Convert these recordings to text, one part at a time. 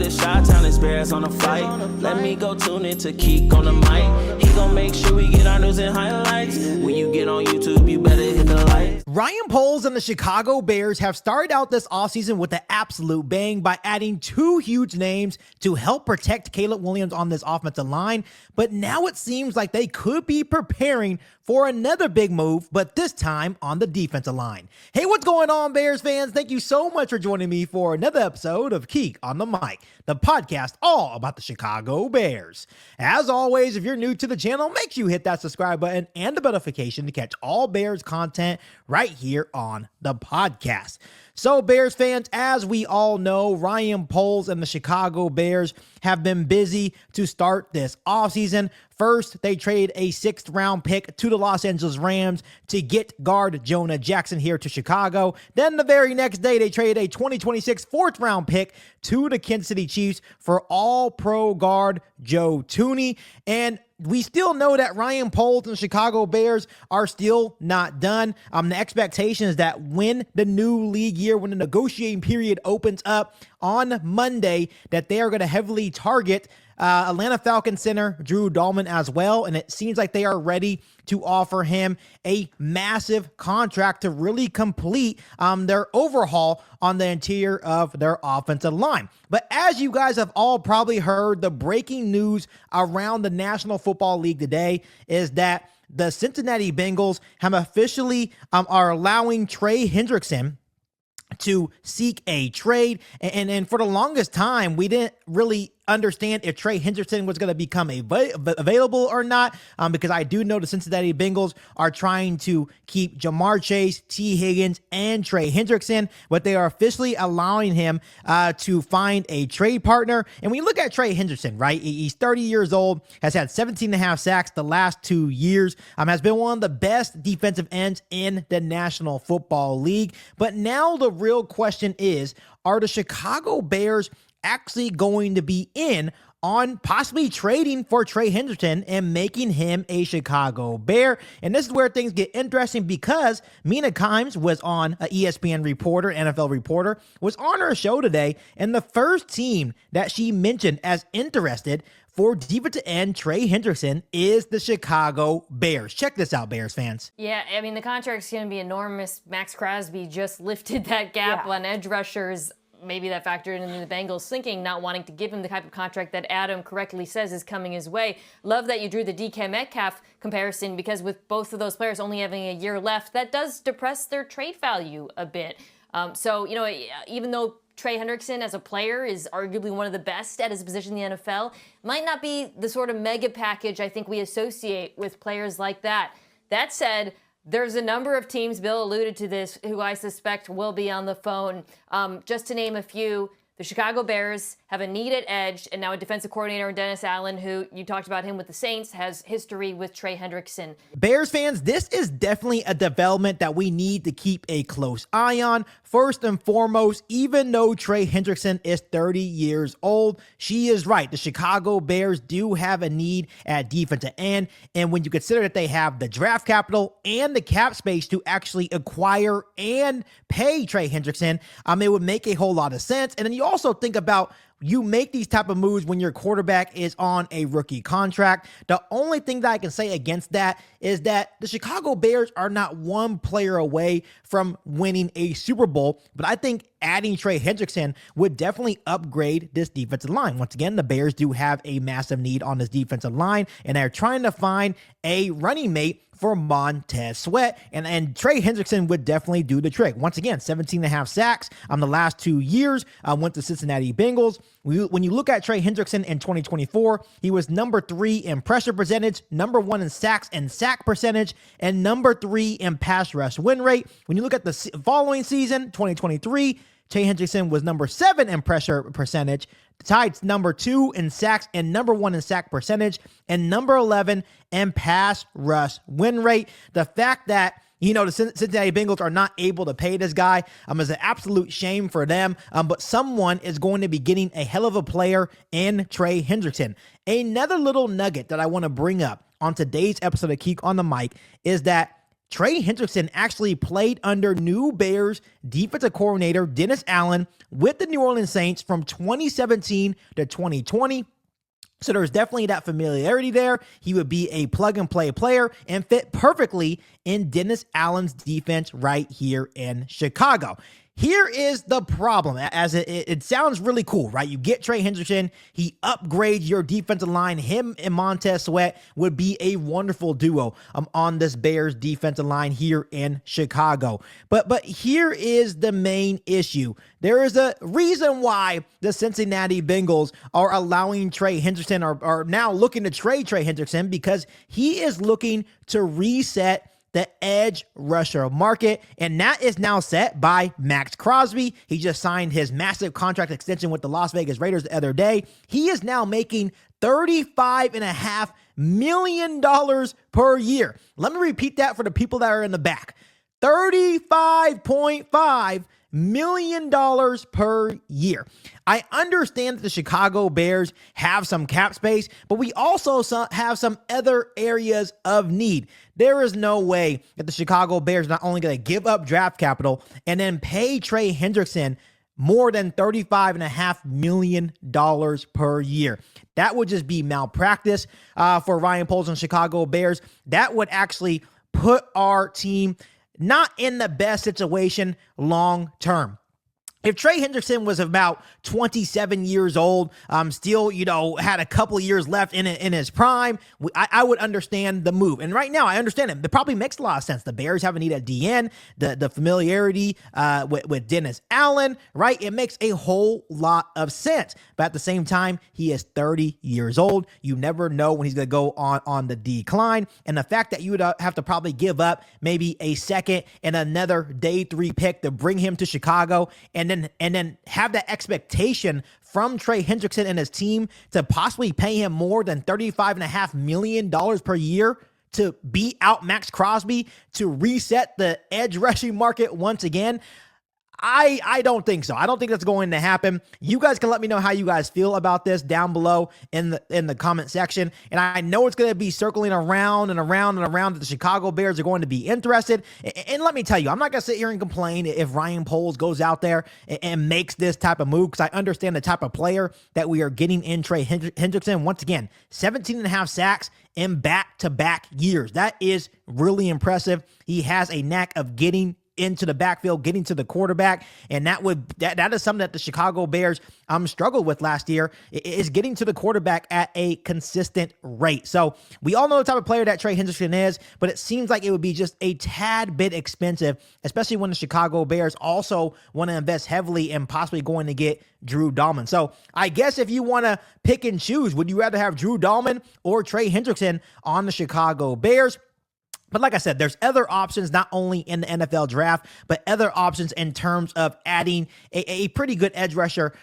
the Chi-Town experience on the flight. Let me go tune in to Keek on the mic. He gon' make sure we get our news and highlights. When you get on YouTube, you better hit the like. Ryan Poles and the Chicago Bears have started out this offseason with an absolute bang by adding two huge names to help protect Caleb Williams on this offensive line. But now it seems like they could be preparing for another big move, but this time on the defensive line. Hey, what's going on, Bears fans? Thank you so much for joining me for another episode of Keek on the Mic, the podcast all about the Chicago Bears. As always, if you're new to the channel, make sure you hit that subscribe button and the notification to catch all Bears content right here on the podcast. So, Bears fans, as we all know, Ryan Poles and the Chicago Bears have been busy to start this offseason. First, they trade a 6th-round pick to the Los Angeles Rams to get guard Jonah Jackson here to Chicago. Then the very next day, they trade a 2026 4th-round pick to the Kansas City Chiefs for all-pro guard Joe Thuney. And we still know that Ryan Poles and the Chicago Bears are still not done. The expectation is that when the new league year, when the negotiating period opens up on Monday, that they are going to heavily target Atlanta Falcons center Drew Dalman as well. And it seems like they are ready to offer him a massive contract to really complete their overhaul on the interior of their offensive line. But as you guys have all probably heard, the breaking news around the National Football League today is that the Cincinnati Bengals have officially are allowing Trey Hendrickson to seek a trade. And for the longest time, we didn't really understand if Trey Hendrickson was going to become available or not, because I do know the Cincinnati Bengals are trying to keep Jamar Chase, T. Higgins, and Trey Hendrickson, but they are officially allowing him to find a trade partner. And when you look at Trey Hendrickson, right, he's 30 years old, has had 17.5 sacks the last 2 years, has been one of the best defensive ends in the National Football League. But now the real question is, are the Chicago Bears actually going to be in on possibly trading for Trey Hendrickson and making him a Chicago Bear? And this is where things get interesting, because Mina Kimes was on, an ESPN reporter, NFL reporter, was on her show today, and the first team that she mentioned as interested for defensive end Trey Hendrickson is the Chicago Bears. Check this out, Bears fans. Yeah, I mean, the contract's going to be enormous. Max Crosby just lifted that gap on edge rushers. Maybe that factored into the Bengals thinking, not wanting to give him the type of contract that Adam correctly says is coming his way. Love that you drew the DK Metcalf comparison, because with both of those players only having a year left, that does depress their trade value a bit. So, you know, even though Trey Hendrickson as a player is arguably one of the best at his position in the NFL, might not be the sort of mega package I think we associate with players like that. That said, there's a number of teams, Bill alluded to this, who I suspect will be on the phone. Just to name a few, the Chicago Bears have a need at edge, and now a defensive coordinator in Dennis Allen, who you talked about him with the Saints, has history with Trey Hendrickson. Bears fans, this is definitely a development that we need to keep a close eye on. First and foremost, even though Trey Hendrickson is 30 years old, she is right. The Chicago Bears do have a need at defensive end. And when you consider that they have the draft capital and the cap space to actually acquire and pay Trey Hendrickson, it would make a whole lot of sense. And then you also think about, you make these type of moves when your quarterback is on a rookie contract. The only thing that I can say against that is that the Chicago Bears are not one player away from winning a Super Bowl, but I think adding Trey Hendrickson would definitely upgrade this defensive line. Once again, the Bears do have a massive need on this defensive line, and they're trying to find a running mate for Montez Sweat, and Trey Hendrickson would definitely do the trick. Once again, 17.5 sacks on the last 2 years, went to Cincinnati Bengals. When you look at Trey Hendrickson in 2024, he was number 3 in pressure percentage, number 1 in sacks and sack percentage, and number 3 in pass rush win rate. When you look at the following season, 2023, Trey Hendrickson was number 7 in pressure percentage, tied number 2 in sacks and number 1 in sack percentage, and number 11 in pass rush win rate. The fact that, you know, the Cincinnati Bengals are not able to pay this guy is an absolute shame for them, but someone is going to be getting a hell of a player in Trey Hendrickson. Another little nugget that I want to bring up on today's episode of Keek on the Mic is that Trey Hendrickson actually played under new Bears defensive coordinator Dennis Allen with the New Orleans Saints from 2017 to 2020. So there's definitely that familiarity there. He would be a plug-and-play player and fit perfectly in Dennis Allen's defense right here in Chicago. Here is the problem, as it sounds really cool, right? You get Trey Hendrickson, he upgrades your defensive line. Him and Montez Sweat would be a wonderful duo on this Bears defensive line here in Chicago. But here is the main issue. There is a reason why the Cincinnati Bengals are allowing Trey Hendrickson, or are now looking to trade Trey Hendrickson, because he is looking to reset the edge rusher market, and that is now set by Max Crosby. He just signed his massive contract extension with the Las Vegas Raiders the other day. He is now making $35.5 million per year. Let me repeat that for the people that are in the back. $35.5 million per year. I understand that the Chicago Bears have some cap space, but we also have some other areas of need. There is no way that the Chicago Bears are not only going to give up draft capital and then pay Trey Hendrickson more than $35.5 million per year. That would just be malpractice for Ryan Poles and Chicago Bears. That would actually put our team not in the best situation long term. If Trey Hendrickson was about 27 years old, still, had a couple years left in his prime, I would understand the move. And right now, I understand it. It probably makes a lot of sense. The Bears have a need at DN, the familiarity with Dennis Allen, right? It makes a whole lot of sense. But at the same time, he is 30 years old. You never know when he's going to go on the decline. And the fact that you would have to probably give up maybe a second and another day 3 pick to bring him to Chicago, and then have that expectation from Trey Hendrickson and his team to possibly pay him more than $35.5 million per year to beat out Max Crosby, to reset the edge rushing market once again. I don't think so. I don't think that's going to happen. You guys can let me know how you guys feel about this down below in the comment section. And I know it's going to be circling around and around and around that the Chicago Bears are going to be interested. And let me tell you, I'm not going to sit here and complain if Ryan Poles goes out there and makes this type of move, because I understand the type of player that we are getting in Trey Hendrickson. Once again, 17.5 sacks in back-to-back years. That is really impressive. He has a knack of getting into the backfield, getting to the quarterback, and that is something that the Chicago Bears struggled with last year, is getting to the quarterback at a consistent rate. So we all know the type of player that Trey Hendrickson is, but it seems like it would be just a tad bit expensive, especially when the Chicago Bears also want to invest heavily and possibly going to get Drew Dalman. So I guess if you want to pick and choose, would you rather have Drew Dalman or Trey Hendrickson on the Chicago Bears? But like I said, there's other options, not only in the NFL draft, but other options in terms of adding a pretty good edge rusher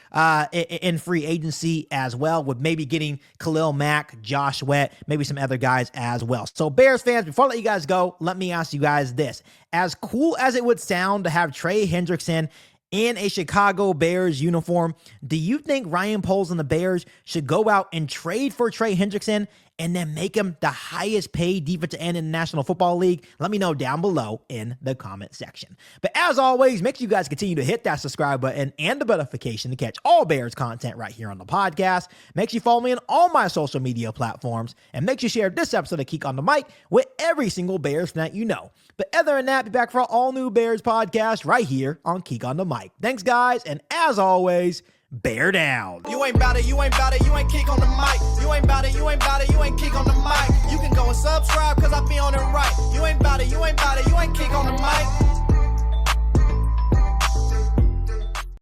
in free agency as well, with maybe getting Khalil Mack, Josh Sweat, maybe some other guys as well. So Bears fans, before I let you guys go, let me ask you guys this. As cool as it would sound to have Trey Hendrickson in a Chicago Bears uniform, do you think Ryan Poles and the Bears should go out and trade for Trey Hendrickson and then make him the highest paid defensive end in the National Football League? Let me know down below in the comment section. But as always, make sure you guys continue to hit that subscribe button and the notification to catch all Bears content right here on the podcast. Make sure you follow me on all my social media platforms, and make sure you share this episode of Keek on the Mic with every single Bears fan that you know. But other than that, be back for our all new Bears podcast right here on Keek on the Mic. Thanks, guys, and as always, bear down. You ain't bout it, you ain't bout it, you ain't Keek on the mic. You ain't bout it, you ain't bout it, you ain't Keek on the mic. You can go and subscribe, cause I